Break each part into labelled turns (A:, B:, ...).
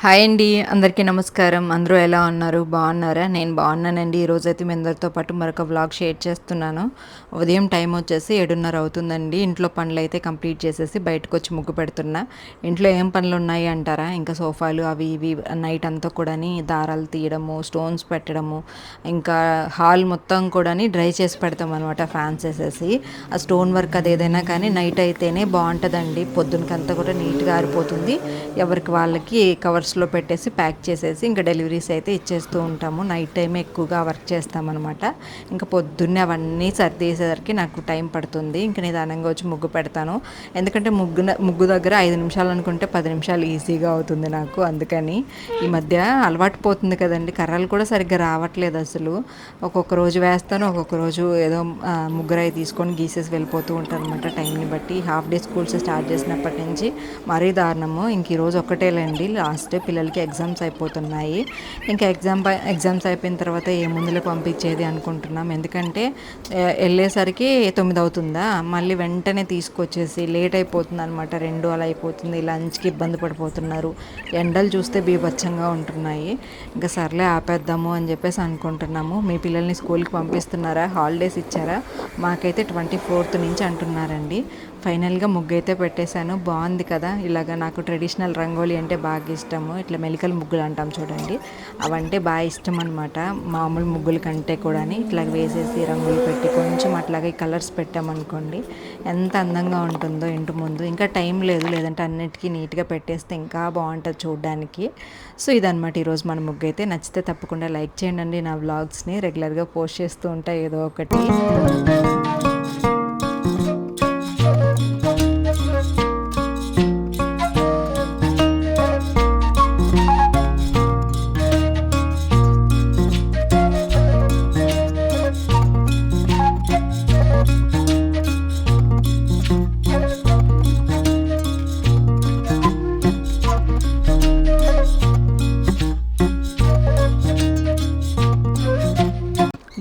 A: Hi అండి, అందరికీ నమస్కారం. అందరూ ఎలా ఉన్నారు? బాగున్నారా? నేను బాగున్నానండి. ఈరోజైతే మీ అందరితో పాటు మరొక వ్లాగ్ షేర్ చేస్తున్నాను. ఉదయం టైం వచ్చేసి 7:30 అవుతుందండి. ఇంట్లో పనులు అయితే కంప్లీట్ చేసేసి బయటకు వచ్చి ముగ్గు పెడుతున్నా. ఇంట్లో ఏం పనులు ఉన్నాయి అంటారా? ఇంకా సోఫాలు అవి ఇవి నైట్ అంతా కూడాని దారాలు తీయడము, స్టోన్స్ పెట్టడము, ఇంకా హాల్ మొత్తం కూడాని డ్రై చేసి పెడతాం అనమాట ఫ్యాన్స్ వేసేసి. ఆ స్టోన్ వర్క్ అది ఏదైనా కానీ నైట్ అయితేనే బాగుంటుందండి. పొద్దునకంతా కూడా నీట్గా ఆరిపోతుంది. ఎవరికి వాళ్ళకి కవర్స్లో పెట్టేసి ప్యాక్ చేసేసి ఇంకా డెలివరీస్ అయితే ఇచ్చేస్తూ ఉంటాము. నైట్ టైం ఎక్కువగా వర్క్ చేస్తామన్నమాట. ఇంకా పొద్దున్నే అవన్నీ సర్దేసేసరికి నాకు టైం పడుతుంది. ఇంకా నిదానంగా వచ్చి ముగ్గు పెడతాను. ఎందుకంటే ముగ్గు దగ్గర 5 నిమిషాలు అనుకుంటే 10 నిమిషాలు ఈజీగా అవుతుంది నాకు. అందుకని ఈ మధ్య అలవాటు పోతుంది కదండి, కర్రలు కూడా సరిగ్గా రావట్లేదు అసలు. ఒక్కొక్క రోజు వేస్తాను, ఒక్కొక్క రోజు ఏదో ముగ్గురాయి తీసుకొని గీసేసి వెళ్ళిపోతూ ఉంటాను అనమాట టైంని బట్టి. హాఫ్ డే స్కూల్స్ స్టార్ట్ చేసినప్పటి నుంచి మరీ దారుణము. ఇంక ఈరోజు ఒక్కటేలేండి లాస్ట్ డే, పిల్లలకి ఎగ్జామ్స్ అయిపోతున్నాయి. ఇంకా ఎగ్జామ్స్ అయిపోయిన తర్వాత ఏ ముందులకు పంపించేది అనుకుంటున్నాం. ఎందుకంటే వెళ్ళేసరికి 9 అవుతుందా, మళ్ళీ వెంటనే తీసుకొచ్చేసి లేట్ అయిపోతుంది అనమాట. 2 అలా అయిపోతుంది. లంచ్కి ఇబ్బంది పడిపోతున్నారు. ఎండలు చూస్తే బీభత్సంగా ఉంటున్నాయి. ఇంకా సర్లే ఆపేద్దాము అని చెప్పేసి అనుకుంటున్నాము. మీ పిల్లల్ని స్కూల్కి పంపిస్తున్నారా? హాలిడేస్ ఇచ్చారా? మాకైతే 24th నుంచి అంటున్నారండి. ఫైనల్గా ముగ్గు అయితే పెట్టేశాను. బాగుంది కదా. ఇలాగ నాకు ట్రెడిషనల్ రంగోలీ అంటే బాగా ఇష్టము. ఇట్లా మెలికల ముగ్గులు అంటాం చూడండి, అవంటే బాగా ఇష్టం అనమాట. మామూలు ముగ్గుల కంటే కూడా ఇట్లా వేసేసి రంగులు పెట్టి కొంచెం అట్లాగే కలర్స్ పెట్టామనుకోండి ఎంత అందంగా ఉంటుందో ఇంటి ముందు. ఇంకా టైం లేదు, లేదంటే అన్నిటికీ నీట్గా పెట్టేస్తే ఇంకా బాగుంటుంది చూడడానికి. సో ఇదనమాట ఈరోజు మన ముగ్గు అయితే. నచ్చితే తప్పకుండా లైక్ చేయండి. నా వ్లాగ్స్ని రెగ్యులర్గా పోస్ట్ చేస్తూ ఉంటాయి ఏదో ఒకటి.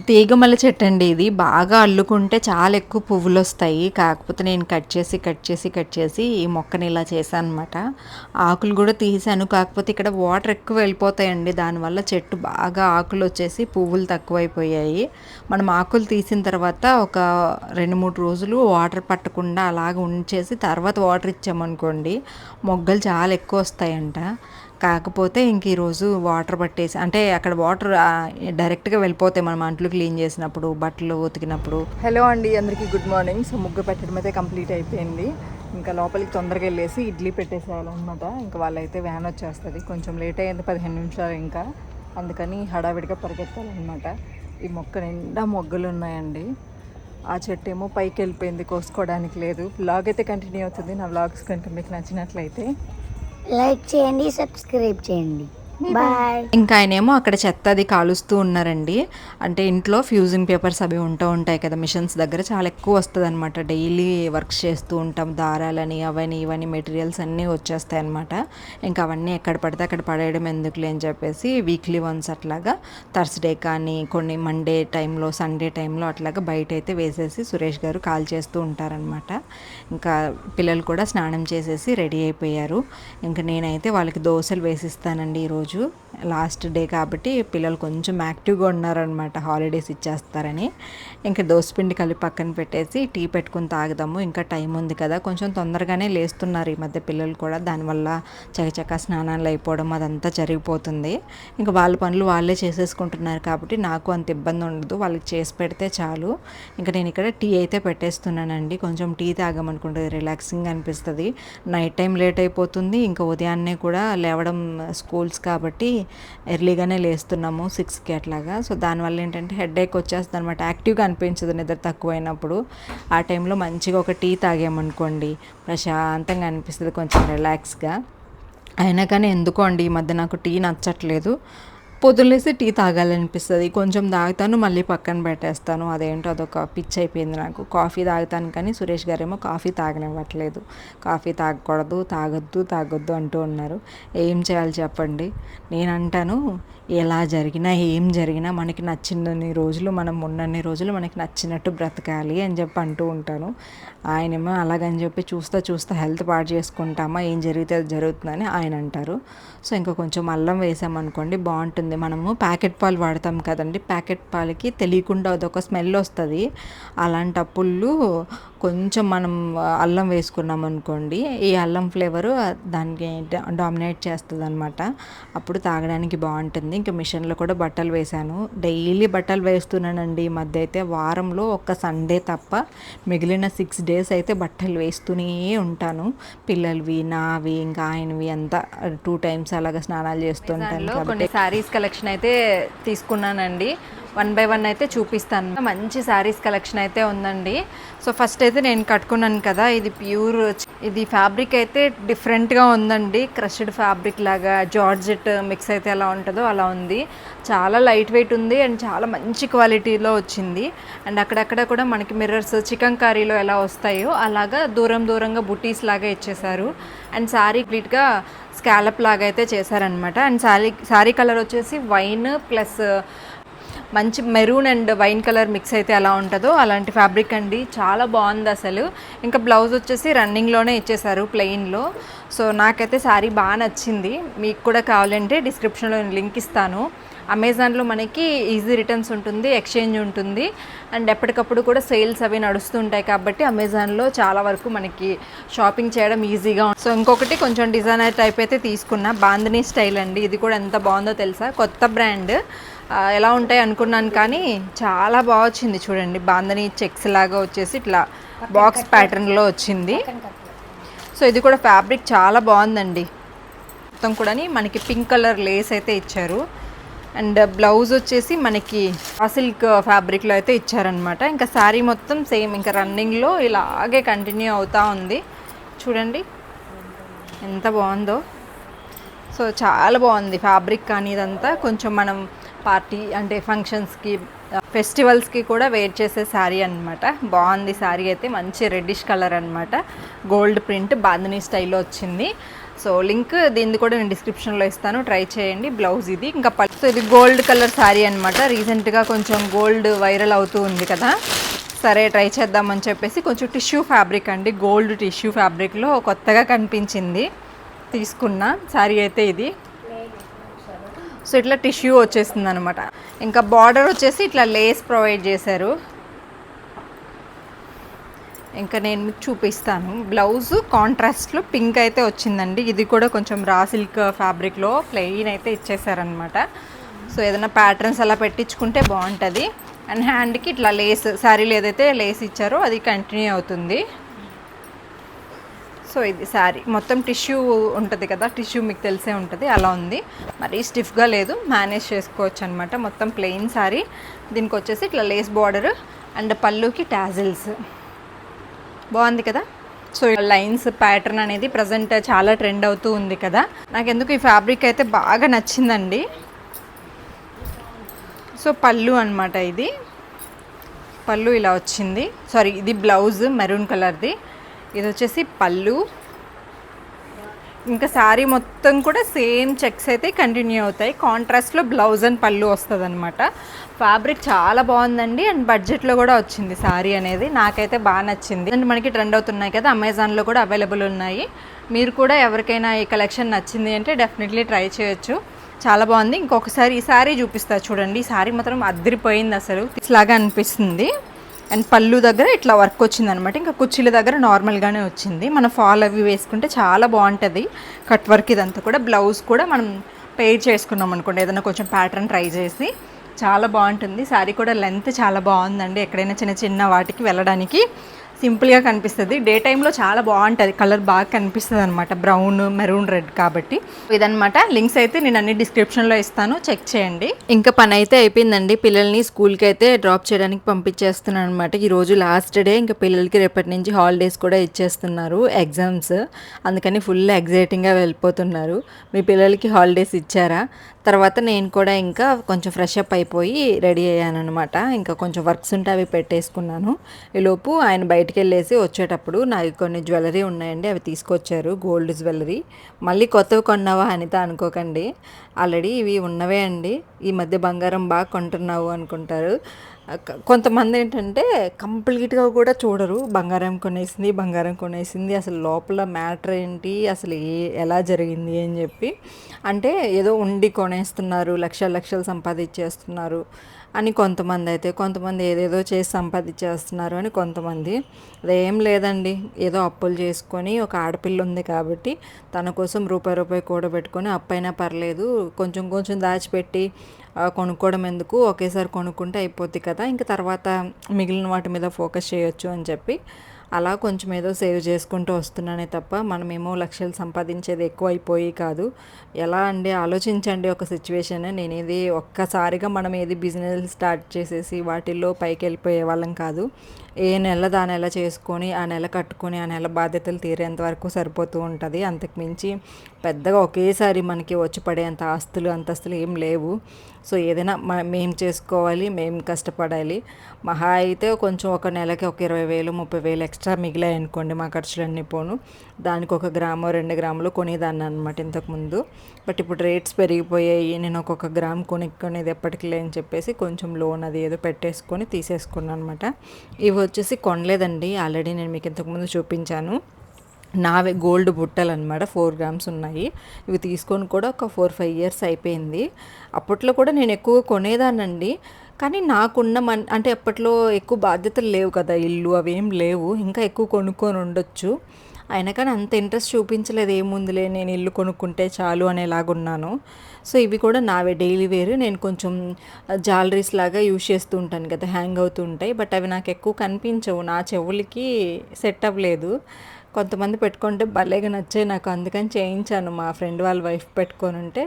A: తీగమల్ల చెట్టు అండి ఇది. బాగా అల్లుకుంటే చాలా ఎక్కువ పువ్వులు వస్తాయి. కాకపోతే నేను కట్ చేసి ఈ మొక్కని ఇలా చేశాను అనమాట. ఆకులు కూడా తీసాను. కాకపోతే ఇక్కడ వాటర్ ఎక్కువ వెళ్ళిపోతాయండి. దానివల్ల చెట్టు బాగా ఆకులు వచ్చేసి పువ్వులు తక్కువైపోయాయి. మనం ఆకులు తీసిన తర్వాత ఒక 2-3 రోజులు వాటర్ పట్టకుండా అలాగ ఉంచేసి తర్వాత వాటర్ ఇచ్చామనుకోండి మొగ్గలు చాలా ఎక్కువ వస్తాయంట. కాకపోతే ఇంక ఈరోజు వాటర్ పట్టేసి, అంటే అక్కడ వాటర్ డైరెక్ట్గా వెళ్ళిపోతాయి మనం అంట్లు క్లీన్ చేసినప్పుడు, బట్టలు ఉతికినప్పుడు. హలో అండి, అందరికీ గుడ్ మార్నింగ్. సో ముగ్గు పెట్టడం అయితే కంప్లీట్ అయిపోయింది. ఇంకా లోపలికి తొందరగా వెళ్ళేసి ఇడ్లీ పెట్టేసేయాలన్నమాట. ఇంకా వాళ్ళైతే వ్యాన్ వచ్చేస్తుంది. కొంచెం లేట్ అయ్యింది, 15 నిమిషాలు ఇంకా. అందుకని హడావిడిగా పరిగెత్తాలన్నమాట. ఈ మొక్క నిండా మొగ్గలు ఉన్నాయండి. ఆ చెట్టు ఏమో పైకి వెళ్ళిపోయింది, కోసుకోవడానికి లేదు. వ్లాగ్ అయితే కంటిన్యూ అవుతుంది. నా వ్లాగ్స్ కనుక మీకు నచ్చినట్లయితే
B: లైక్ చేయండి, సబ్స్క్రైబ్ చేయండి. బాయ్.
A: ఇంకా ఆయనేమో అక్కడ చెత్త అది కాలుస్తూ ఉన్నారండి. అంటే ఇంట్లో ఫ్యూజింగ్ పేపర్స్ అవి ఉంటాయి కదా మిషన్స్ దగ్గర, చాలా ఎక్కువ వస్తుంది అనమాట. డైలీ వర్క్స్ చేస్తూ ఉంటాం. దారాలని అవని ఇవన్నీ మెటీరియల్స్ అన్నీ వచ్చేస్తాయి అనమాట. ఇంకా అవన్నీ ఎక్కడ పడితే అక్కడ పడేయడం ఎందుకులే అని చెప్పేసి వీక్లీ వన్స్ అట్లాగా థర్స్డే కానీ కొన్ని మండే టైంలో, సండే టైంలో అట్లాగా బయట అయితే వేసేసి సురేష్ గారు కాల్ చేస్తూ ఉంటారనమాట. ఇంకా పిల్లలు కూడా స్నానం చేసేసి రెడీ అయిపోయారు. ఇంకా నేనైతే వాళ్ళకి దోశలు వేసిస్తానండి. ఈరోజు లాస్ట్ డే కాబట్టి పిల్లలు కొంచెం యాక్టివ్గా ఉన్నారనమాట, హాలిడేస్ ఇచ్చేస్తారని. ఇంకా దోసపిండి కలిపి పక్కన పెట్టేసి టీ పెట్టుకుని తాగుదాము, ఇంకా టైం ఉంది కదా. కొంచెం తొందరగానే లేస్తున్నారు ఈ మధ్య పిల్లలు కూడా. దానివల్ల చకచకా స్నానాలు అయిపోవడం అదంతా జరిగిపోతుంది. ఇంకా వాళ్ళ పనులు వాళ్ళే చేసేసుకుంటున్నారు కాబట్టి నాకు అంత ఇబ్బంది ఉండదు. వాళ్ళకి చేసి పెడితే చాలు. ఇంకా నేను ఇక్కడ టీ అయితే పెట్టేస్తున్నానండి. కొంచెం టీ తాగామనుకుంటుంది, రిలాక్సింగ్ అనిపిస్తుంది. నైట్ టైం లేట్ అయిపోతుంది. ఇంకా ఉదయాన్నే కూడా లేవడం స్కూల్స్ కాబట్టి ఎర్లీగానే లేస్తున్నాము 6కి అట్లాగా. సో దానివల్ల ఏంటంటే హెడేక్ వచ్చేస్తుంది అనమాట. యాక్టివ్గా అనిపించదు నిద్ర తక్కువైనప్పుడు. ఆ టైంలో మంచిగా ఒక టీ తాగామనుకోండి ప్రశాంతంగా అనిపిస్తుంది, కొంచెం రిలాక్స్గా. అయినా కానీ ఎందుకో అండి ఈ మధ్య నాకు టీ నచ్చట్లేదు. పొద్దున్నేసి టీ తాగాలనిపిస్తుంది, కొంచెం తాగుతాను మళ్ళీ పక్కన పెట్టేస్తాను. అదేంటో అదొక పిచ్చి అయిపోయింది నాకు. కాఫీ తాగుతాను కానీ సురేష్ గారేమో కాఫీ తాగనివ్వట్లేదు. కాఫీ తాగకూడదు, తాగొద్దు అంటూ ఉన్నారు. ఏం చేయాలి చెప్పండి? నేను అంటాను, ఎలా జరిగినా ఏం జరిగినా మనకి నచ్చినన్ని రోజులు మనం ఉన్నన్ని రోజులు మనకి నచ్చినట్టు బ్రతకాలి అని చెప్పి అంటూ ఉంటాను. ఆయనేమో అలాగని చెప్పి చూస్తా హెల్త్ పాడు చేసుకుంటామా, ఏం జరిగితే అది జరుగుతుందని ఆయన అంటారు. సో ఇంకా కొంచెం అల్లం వేసామనుకోండి బాగుంటుంది. మనము ప్యాకెట్ పాలు వాడతాం కదండి, ప్యాకెట్ పాలకి తెలియకుండా అదొక స్మెల్ వస్తుంది. అలాంటప్పుడు కొంచెం మనం అల్లం వేసుకున్నాం అనుకోండి, ఈ అల్లం ఫ్లేవరు దానికి డామినేట్ చేస్తుంది అనమాట. అప్పుడు తాగడానికి బాగుంటుంది. ఇంకా మిషన్లో కూడా బట్టలు వేశాను. డైలీ బట్టలు వేస్తున్నానండి ఈ మధ్య అయితే. వారంలో ఒక్క సండే తప్ప మిగిలిన 6 days అయితే బట్టలు వేస్తూనే ఉంటాను. పిల్లలవి, నావి, ఇంకా ఆయనవి అంతా 2 times అలాగా స్నానాలు చేస్తుంటాను. కొన్ని శారీస్ కలెక్షన్ అయితే తీసుకున్నానండి. 1 by 1 అయితే చూపిస్తాను. మంచి శారీస్ కలెక్షన్ అయితే ఉందండి. సో ఫస్ట్ అయితే నేను కట్టుకున్నాను కదా, ఇది ప్యూర్, ఇది ఫ్యాబ్రిక్ అయితే డిఫరెంట్గా ఉందండి. క్రష్డ్ ఫ్యాబ్రిక్ లాగా జార్జెట్ మిక్స్ అయితే ఎలా ఉంటుందో అలా ఉంది. చాలా లైట్ వెయిట్ ఉంది అండ్ చాలా మంచి క్వాలిటీలో వచ్చింది. అండ్ అక్కడక్కడ కూడా మనకి మిర్రర్స్ చికెన్ కర్రీలో ఎలా వస్తాయో అలాగా దూరంగా బుటీస్ లాగా ఇచ్చేసారు. అండ్ శారీ కంప్లీట్గా స్కాలప్ లాగా అయితే చేశారనమాట. అండ్ శారీ కలర్ వచ్చేసి వైన్ ప్లస్ మంచి maroon and wine colour mix అయితే ఎలా ఉంటుందో అలాంటి ఫ్యాబ్రిక్ అండి. చాలా బాగుంది అసలు. ఇంకా బ్లౌజ్ వచ్చేసి రన్నింగ్లోనే ఇచ్చేసారు ప్లెయిన్లో. సో నాకైతే శారీ బాగా నచ్చింది. మీకు కూడా కావాలంటే డిస్క్రిప్షన్లో లింక్ ఇస్తాను. అమెజాన్లో మనకి ఈజీ రిటర్న్స్ ఉంటుంది, ఎక్స్చేంజ్ ఉంటుంది. అండ్ ఎప్పటికప్పుడు కూడా సేల్స్ అవి నడుస్తుంటాయి కాబట్టి అమెజాన్లో చాలా వరకు మనకి షాపింగ్ చేయడం ఈజీగా. సో ఇంకొకటి కొంచెం డిజైనర్ టైప్ అయితే తీసుకున్నా, బాందినీ స్టైల్ అండి. ఇది కూడా ఎంత బాగుందో తెలుసా, కొత్త బ్రాండ్. ఎలా ఉంటాయి అనుకున్నాను కానీ చాలా బాగా వచ్చింది. చూడండి, బాందినీ చెక్స్ లాగా వచ్చేసి ఇట్లా బాక్స్ ప్యాటర్న్లో వచ్చింది. సో ఇది కూడా ఫ్యాబ్రిక్ చాలా బాగుందండి. మొత్తం కూడా మనకి పింక్ కలర్ లేస్ అయితే ఇచ్చారు. అండ్ బ్లౌజ్ వచ్చేసి మనకి సిల్క్ ఫ్యాబ్రిక్లో అయితే ఇచ్చారనమాట. ఇంకా శారీ మొత్తం సేమ్ ఇంకా రన్నింగ్లో ఇలాగే కంటిన్యూ అవుతూ ఉంది. చూడండి ఎంత బాగుందో. సో చాలా బాగుంది ఫ్యాబ్రిక్ కానీ ఇదంతా. కొంచెం మనం పార్టీ అంటే ఫంక్షన్స్కి, ఫెస్టివల్స్కి కూడా వేర్ చేసే శారీ అనమాట. బాగుంది శారీ అయితే. మంచి రెడ్డిష్ కలర్ అనమాట, గోల్డ్ ప్రింట్ బాందినీ స్టైల్లో వచ్చింది. సో లింక్ దీన్ని కూడా నేను డిస్క్రిప్షన్లో ఇస్తాను, ట్రై చేయండి. బ్లౌజ్ ఇది. ఇంకా సో ఇది గోల్డ్ కలర్ శారీ అనమాట. రీసెంట్గా కొంచెం గోల్డ్ వైరల్ అవుతూ ఉంది కదా, సరే ట్రై చేద్దామని చెప్పేసి కొంచెం టిష్యూ ఫ్యాబ్రిక్ అండి, గోల్డ్ టిష్యూ ఫ్యాబ్రిక్లో కొత్తగా కనిపించింది, తీసుకున్న శారీ అయితే ఇది. సో ఇట్లా టిష్యూ వచ్చేస్తుంది అనమాట. ఇంకా బార్డర్ వచ్చేసి ఇట్లా లేస్ ప్రొవైడ్ చేశారు. ఇంకా నేను మీకు చూపిస్తాను. బ్లౌజ్ కాంట్రాస్ట్లో పింక్ అయితే వచ్చిందండి. ఇది కూడా కొంచెం రా సిల్క్ ఫ్యాబ్రిక్లో ప్లెయిన్ అయితే ఇచ్చేసారనమాట. సో ఏదైనా ప్యాటర్న్స్ అలా పెట్టించుకుంటే బాగుంటుంది. అండ్ హ్యాండ్కి ఇట్లా లేస్, శారీలో ఏదైతే లేస్ ఇచ్చారో అది కంటిన్యూ అవుతుంది. సో ఇది శారీ మొత్తం టిష్యూ ఉంటుంది కదా, టిష్యూ మీకు తెలిసే ఉంటుంది, అలా ఉంది. మరి స్టిఫ్గా లేదు, మేనేజ్ చేసుకోవచ్చు అనమాట. మొత్తం ప్లెయిన్ శారీ. దీనికి వచ్చేసి ఇట్లా లేస్ బార్డర్ అండ్ పళ్ళుకి టాజిల్స్. బాగుంది కదా. సో లైన్స్ ప్యాటర్న్ అనేది ప్రజెంట్ చాలా ట్రెండ్ అవుతూ ఉంది కదా. నాకు ఎందుకు ఈ ఫ్యాబ్రిక్ అయితే బాగా నచ్చిందండి. సో పళ్ళు అనమాట, ఇది పళ్ళు ఇలా వచ్చింది. సారీ, ఇది బ్లౌజ్ మెరూన్ కలర్ది. ఇది వచ్చేసి పళ్ళు. ఇంకా శారీ మొత్తం కూడా సేమ్ చెక్స్ అయితే కంటిన్యూ అవుతాయి. కాంట్రాస్ట్లో బ్లౌజ్ అండ్ పళ్ళు వస్తుంది అనమాట. ఫ్యాబ్రిక్ చాలా బాగుందండి. అండ్ బడ్జెట్లో కూడా వచ్చింది శారీ అనేది. నాకైతే బాగా నచ్చింది. అండ్ మనకి ట్రెండ్ అవుతున్నాయి కదా, అమెజాన్లో కూడా అవైలబుల్ ఉన్నాయి. మీరు కూడా ఎవరికైనా ఈ కలెక్షన్ నచ్చింది అంటే డెఫినెట్లీ ట్రై చేయొచ్చు. చాలా బాగుంది. ఇంకొకసారి ఈ శారీ చూపిస్తా చూడండి. ఈ శారీ మాత్రం అదిరిపోయింది అసలు, ఇట్లాగా అనిపిస్తుంది. అండ్ పళ్ళు దగ్గర ఇట్లా వర్క్ వచ్చింది అనమాట. ఇంకా కుర్చీల దగ్గర నార్మల్గానే వచ్చింది. మనం ఫాల్ అవి వేసుకుంటే చాలా బాగుంటుంది. కట్ వర్క్ ఇదంతా కూడా. బ్లౌజ్ కూడా మనం పెయిర్ చేసుకున్నాం అనుకోండి, ఏదైనా కొంచెం ప్యాటర్న్ ట్రై చేసి చాలా బాగుంటుంది. శారీ కూడా లెంత్ చాలా బాగుందండి. ఎక్కడైనా చిన్న చిన్న వాటికి వెళ్ళడానికి సింపుల్గా కనిపిస్తుంది. డే టైంలో చాలా బాగుంటుంది, కలర్ బాగా కనిపిస్తుంది అనమాట, బ్రౌన్ మెరూన్ రెడ్ కాబట్టి. ఇదనమాట. లింక్స్ అయితే నేను అన్ని డిస్క్రిప్షన్లో ఇస్తాను, చెక్ చేయండి. ఇంకా పని అయితే అయిపోయిందండి. పిల్లల్ని స్కూల్కి అయితే డ్రాప్ చేయడానికి పంపించేస్తున్నాను అనమాట. ఈరోజు లాస్ట్ డే. ఇంకా పిల్లలకి రేపటి నుంచి హాలిడేస్ కూడా ఇచ్చేస్తున్నారు, ఎగ్జామ్స్. అందుకని ఫుల్ ఎగ్జైటింగ్గా వెళ్ళిపోతున్నారు. మీ పిల్లలకి హాలిడేస్ ఇచ్చారా? తర్వాత నేను కూడా ఇంకా కొంచెం ఫ్రెష్ అప్ అయిపోయి రెడీ అయ్యాను అనమాట. ఇంకా కొంచెం వర్క్స్ ఉంటే అవి పెట్టేసుకున్నాను. ఈలోపు ఆయన బయటికి వెళ్ళేసి వచ్చేటప్పుడు నాకు కొన్ని జ్యువెలరీ ఉన్నాయండి, అవి తీసుకొచ్చారు, గోల్డ్ జ్యువెలరీ. మళ్ళీ కొత్తవి కొన్నావా అనిత అనుకోకండి, ఆల్రెడీ ఇవి ఉన్నవే అండి. ఈ మధ్య బంగారం బాగా కొంటున్నావు అనుకుంటారు. కొంతమంది ఏంటంటే కంప్లీట్గా కూడా చూడరు, బంగారం కొనేసింది అసలు లోపల మ్యాటర్ ఏంటి, అసలు ఎలా జరిగింది అని చెప్పి. అంటే ఏదో ఉండి కొనేస్తున్నారు, లక్షలు సంపాదించేస్తున్నారు అని కొంతమంది ఏదేదో చేసి సంపాదించేస్తున్నారు అని కొంతమంది. అదేం లేదండి, ఏదో అప్పులు చేసుకొని, ఒక ఆడపిల్ల ఉంది కాబట్టి తన కోసం రూపాయి కూడబెట్టుకొని, అప్పైనా పర్లేదు కొంచెం దాచిపెట్టి కొనుక్కోవడం ఎందుకు, ఒకేసారి కొనుక్కుంటే అయిపోద్ది కదా, ఇంకా తర్వాత మిగిలిన వాటి మీద ఫోకస్ చేయొచ్చు అని చెప్పి అలా కొంచెం ఏదో సేవ్ చేసుకుంటూ వస్తున్నానే తప్ప మనమేమో లక్షలు సంపాదించేది ఎక్కువ అయిపోయి కాదు. ఎలా అండి, ఆలోచించండి ఒక సిచ్యువేషన్. ఒక్కసారిగా మనం ఏది బిజినెస్ స్టార్ట్ చేసేసి వాటిల్లో పైకి వెళ్ళిపోయే వాళ్ళం కాదు. ఏ నెల దా నెల చేసుకొని, ఆ నెల కట్టుకొని, ఆ నెల బాధ్యతలు తీరేంత వరకు సరిపోతూ ఉంటుంది. అంతకుమించి పెద్దగా ఒకేసారి మనకి వచ్చి పడేంత అంతస్తులు ఏం లేవు. సో ఏదైనా మేము చేసుకోవాలి, మేము కష్టపడాలి. మహా అయితే కొంచెం ఒక నెలకి ఒక 20,000 30,000 ఎక్స్ట్రా మిగిలాయి అనుకోండి, మా ఖర్చులన్నీ పోను. దానికి 1 గ్రామో 2 గ్రాములు కొనేదాన్ని అనమాట ఇంతకుముందు. బట్ ఇప్పుడు రేట్స్ పెరిగిపోయాయి, నేను ఒక్కొక్క గ్రామ్ కొనేది ఎప్పటికిలే అని చెప్పేసి కొంచెం లోన్ అది ఏదో పెట్టేసుకొని తీసేసుకున్నాను అనమాట. ఇవి వచ్చేసి కొనలేదండి, ఆల్రెడీ నేను మీకు ఇంతకుముందు చూపించాను. నావే గోల్డ్ బుట్టలు అనమాట, 4 గ్రామ్స్ ఉన్నాయి. ఇవి తీసుకొని కూడా ఒక 4-5 ఇయర్స్ అయిపోయింది. అప్పట్లో కూడా నేను ఎక్కువ కొనేదానండి, కానీ నాకున్న అంటే అప్పట్లో ఎక్కువ బాధ్యతలు లేవు కదా, ఇల్లు అవేం లేవు, ఇంకా ఎక్కువ కొనుక్కొని ఉండొచ్చు. అయినా కానీ అంత ఇంట్రెస్ట్ చూపించలేదు, ఏముందిలే నేను ఇల్లు కొనుక్కుంటే చాలు అనేలాగున్నాను. సో ఇవి కూడా నావే డైలీ వేర్. నేను కొంచెం జ్యువెలరీస్ లాగా యూజ్ చేస్తూ ఉంటాను కదా, హ్యాంగ్ అవుతూ ఉంటాయి. బట్ అవి నాకు ఎక్కువ కనిపించవు, నా చెవులకి సెట్ అవ్వలేదు. కొంతమంది పెట్టుకుంటే భలేగా నచ్చాయి నాకు, అందుకని చేయించాను. మా ఫ్రెండ్ వాళ్ళ వైఫ్ పెట్టుకొని ఉంటే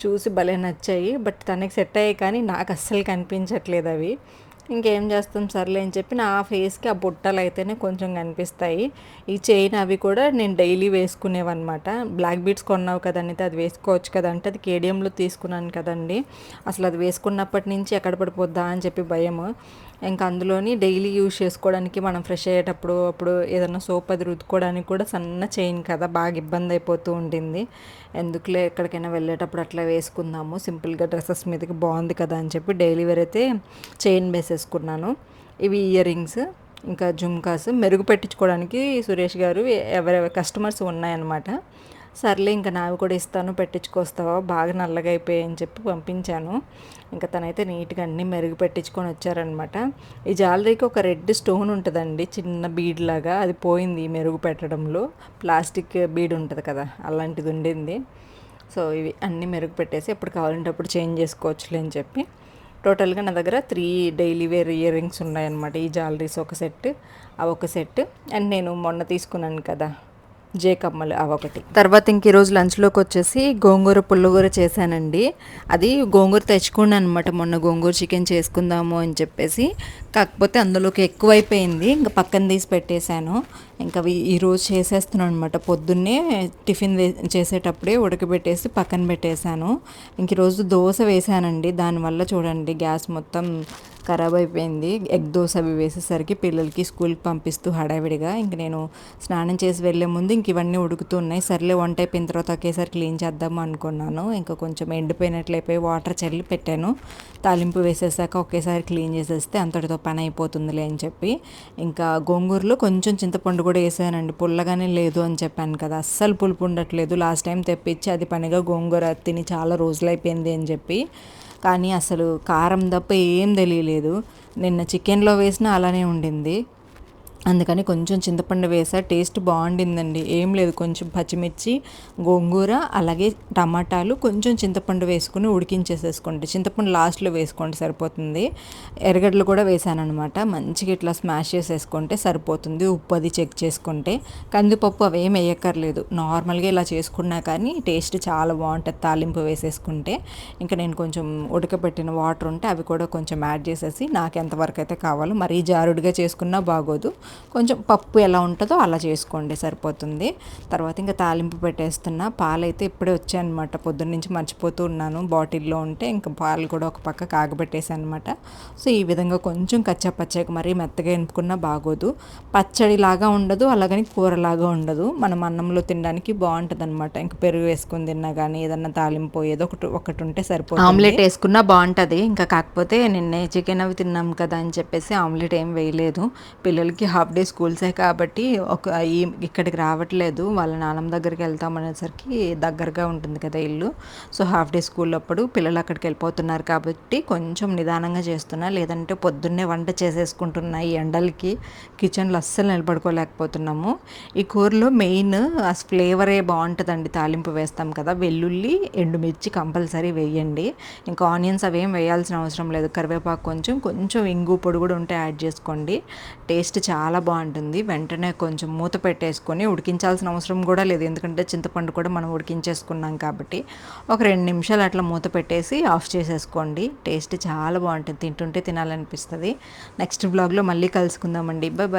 A: చూసి భలే నచ్చాయి. బట్ తనకి సెట్ అయ్యాయి, కానీ నాకు అస్సలు కనిపించట్లేదు అవి. ఇంకేం చేస్తాం సర్లే అని చెప్పి నా ఫేస్కి ఆ బుట్టలు అయితేనే కొంచెం కనిపిస్తాయి. ఈ చైన్ అవి కూడా నేను డైలీ వేసుకునేవన్నమాట. బ్లాక్ బీడ్స్ కొన్నావు కదండి, అది వేసుకోవచ్చు కదా అంటే, అది కేడిఎంలో తీసుకున్నాను కదండి, అసలు అది వేసుకున్నప్పటి నుంచి ఎక్కడ పడిపోద్దా అని చెప్పి భయము. ఇంకా అందులోని డైలీ యూజ్ చేసుకోవడానికి మనం ఫ్రెష్ అయ్యేటప్పుడు అప్పుడు ఏదైనా సోప్ అది రుద్దుకోవడానికి కూడా సన్న చైన్ కదా, బాగా ఇబ్బంది అయిపోతూ ఉంటుంది. ఎందుకులే ఎక్కడికైనా వెళ్ళేటప్పుడు అట్లా వేసుకుందాము, సింపుల్గా డ్రెస్సెస్ మీదకి బాగుంది కదా అని చెప్పి డైలీ వేర్ అయితే చైన్ వేసేసుకున్నాను. ఇవి ఇయర్ రింగ్స్, ఇంకా జుమ్కాస్ మెరుగు పెట్టించుకోవడానికి సురేష్ గారు ఎవరెవరి కస్టమర్స్ ఉన్నాయన్నమాట. సర్లే ఇంకా నావి కూడా ఇస్తాను, పెట్టించుకొస్తావా, బాగా నల్లగా అయిపోయాయి అని చెప్పి పంపించాను. ఇంకా తనైతే నీట్గా అన్నీ మెరుగు పెట్టించుకొని వచ్చారనమాట. ఈ జ్యువెలరీకి ఒక రెడ్ స్టోన్ ఉంటుందండి, చిన్న బీడ్ లాగా, అది పోయింది మెరుగు పెట్టడంలో. ప్లాస్టిక్ బీడ్ ఉంటుంది కదా, అలాంటిది ఉండింది. సో ఇవి అన్నీ మెరుగు పెట్టేసి ఎప్పుడు కావాలంటే అప్పుడు చేంజ్ చేసుకోవచ్చులే అని చెప్పి టోటల్గా నా దగ్గర 3 డైలీ వేర్ ఇయర్ రింగ్స్ ఉన్నాయన్నమాట. ఈ జ్యువెలరీస్ ఒక సెట్, అవి ఒక సెట్, అండ్ నేను మొన్న తీసుకున్నాను కదా జే కమ్మలు అవొకటి. తర్వాత ఇంక ఈరోజు లంచ్లోకి వచ్చేసి గోంగూర పుల్లగూర చేశానండి. అది గోంగూర తెచ్చుకున్నాను అనమాట, మొన్న గోంగూర చికెన్ చేసుకుందాము అని చెప్పేసి. కాకపోతే అందులోకి ఎక్కువైపోయింది, ఇంకా పక్కన తీసి పెట్టేశాను. ఇంకా ఈరోజు చేసేస్తున్నాను అనమాట. పొద్దున్నే టిఫిన్ చేసేటప్పుడే ఉడకబెట్టేసి పక్కన పెట్టేశాను. ఇంక ఈరోజు దోశ వేసానండి, దానివల్ల చూడండి గ్యాస్ మొత్తం ఖరాబ్ అయిపోయింది. ఎగ్ దోశ అవి వేసేసరికి పిల్లలకి స్కూల్కి పంపిస్తూ హడావిడిగా ఇంక నేను స్నానం చేసి వెళ్ళే ముందు ఇంక ఇవన్నీ ఉడుకుతున్నాయి. సర్లే వంట అయిపోయిన తర్వాత ఒకేసారి క్లీన్ చేద్దాము అనుకున్నాను. ఇంకా కొంచెం ఎండిపోయినట్లయిపోయి వాటర్ చల్లి పెట్టాను. తాలింపు వేసేసాక ఒకేసారి క్లీన్ చేసేస్తే అంతటితో పని అయిపోతుందిలే అని చెప్పి ఇంకా గోంగూరలో కొంచెం చింతపండు కూడా వేసానండి. పుల్లగానే లేదు అని చెప్పాను కదా, అస్సలు పులుపు ఉండట్లేదు. లాస్ట్ టైం తెప్పించి అది పనిగా గోంగూర తిని చాలా రోజులు అయిపోయింది అని చెప్పి, కానీ అసలు కారం తప్ప ఏం తెలియలేదు. నిన్న చికెన్లో వేసినా అలానే ఉండింది. అందుకని కొంచెం చింతపండు వేసా, టేస్ట్ బాగుండిందండి. ఏం లేదు, కొంచెం పచ్చిమిర్చి, గోంగూర, అలాగే టమాటాలు, కొంచెం చింతపండు వేసుకుని ఉడికించేసేసుకోండి. చింతపండు లాస్ట్లో వేసుకోండి సరిపోతుంది. ఎర్రగడ్డలు కూడా వేసాను అనమాట. మంచిగా ఇట్లా స్మాష్ చేసేసుకుంటే సరిపోతుంది. ఉప్పు అది చెక్ చేసుకుంటే. కందిపప్పు అవేం వేయక్కర్లేదు, నార్మల్గా ఇలా చేసుకున్నా కానీ టేస్ట్ చాలా బాగుంటుంది తాలింపు వేసేసుకుంటే. ఇంకా నేను కొంచెం ఉడకబెట్టిన వాటర్ ఉంటే అవి కూడా కొంచెం యాడ్ చేసేసి నాకు ఎంతవరకు అయితే కావాలో, మరీ జారుడుగా చేసుకున్నా బాగోదు, కొంచెం పప్పు ఎలా ఉంటుందో అలా చేసుకోండి సరిపోతుంది. తర్వాత ఇంకా తాలింపు పెట్టేస్తున్నా. పాలైతే ఇప్పుడే వచ్చాయన్నమాట, పొద్దున్న నుంచి మర్చిపోతూ ఉన్నాను, బాటిల్లో ఉంటే ఇంకా పాలు కూడా ఒక పక్క కాగబెట్టేసాను అనమాట. సో ఈ విధంగా కొంచెం కచ్చాపచ్చాక, మరీ మెత్తగా ఎనుపుకున్నా బాగోదు, పచ్చడిలాగా ఉండదు, అలాగని కూరలాగా ఉండదు, మనం అన్నంలో తినడానికి బాగుంటుంది అనమాట. ఇంకా పెరుగు వేసుకుని తిన్నా కానీ ఏదన్నా తాలింపు ఏదో ఒకటి ఉంటే సరిపోతుంది. ఆమ్లెట్ వేసుకున్నా బాగుంటుంది. ఇంకా కాకపోతే నిన్నే చికెన్ అవి తిన్నాం కదా అని చెప్పేసి ఆమ్లెట్ ఏం వేయలేదు. పిల్లలకి హాఫ్ డే స్కూల్సే కాబట్టి ఇక్కడికి రావట్లేదు, వాళ్ళ నాన్నమ్మ దగ్గరికి వెళ్తామనేసరికి దగ్గరగా ఉంటుంది కదా ఇల్లు. సో హాఫ్ డే స్కూల్ అప్పుడు పిల్లలు అక్కడికి వెళ్ళిపోతున్నారు కాబట్టి కొంచెం నిదానంగా చేస్తున్నా, లేదంటే పొద్దున్నే వంట చేసేసుకుంటున్నా. ఈ ఎండలకి కిచెన్లో అస్సలు నిలబడుకోలేకపోతున్నాము. ఈ కూరలో మెయిన్ ఆ ఫ్లేవరే బాగుంటుందండి. తాలింపు వేస్తాం కదా, వెల్లుల్లి, ఎండుమిర్చి కంపల్సరీ వేయండి. ఇంకా ఆనియన్స్ అవేం వేయాల్సిన అవసరం లేదు. కరివేపాకు కొంచెం ఇంగు పొడి కూడా ఉంటే యాడ్ చేసుకోండి. టేస్ట్ చాలా బాగుంటుంది. వెంటనే కొంచెం మూత పెట్టేసుకొని ఉడికించాల్సిన అవసరం కూడా లేదు, ఎందుకంటే చింతపండు కూడా మనం ఉడికించేసుకున్నాం కాబట్టి. ఒక 2 నిమిషాలు అట్లా మూత పెట్టేసి ఆఫ్ చేసేసుకోండి. టేస్ట్ చాలా బాగుంటుంది, తింటుంటే తినాలనిపిస్తుంది. నెక్స్ట్ బ్లాగ్లో మళ్ళీ కలుసుకుందామండి. Bye bye.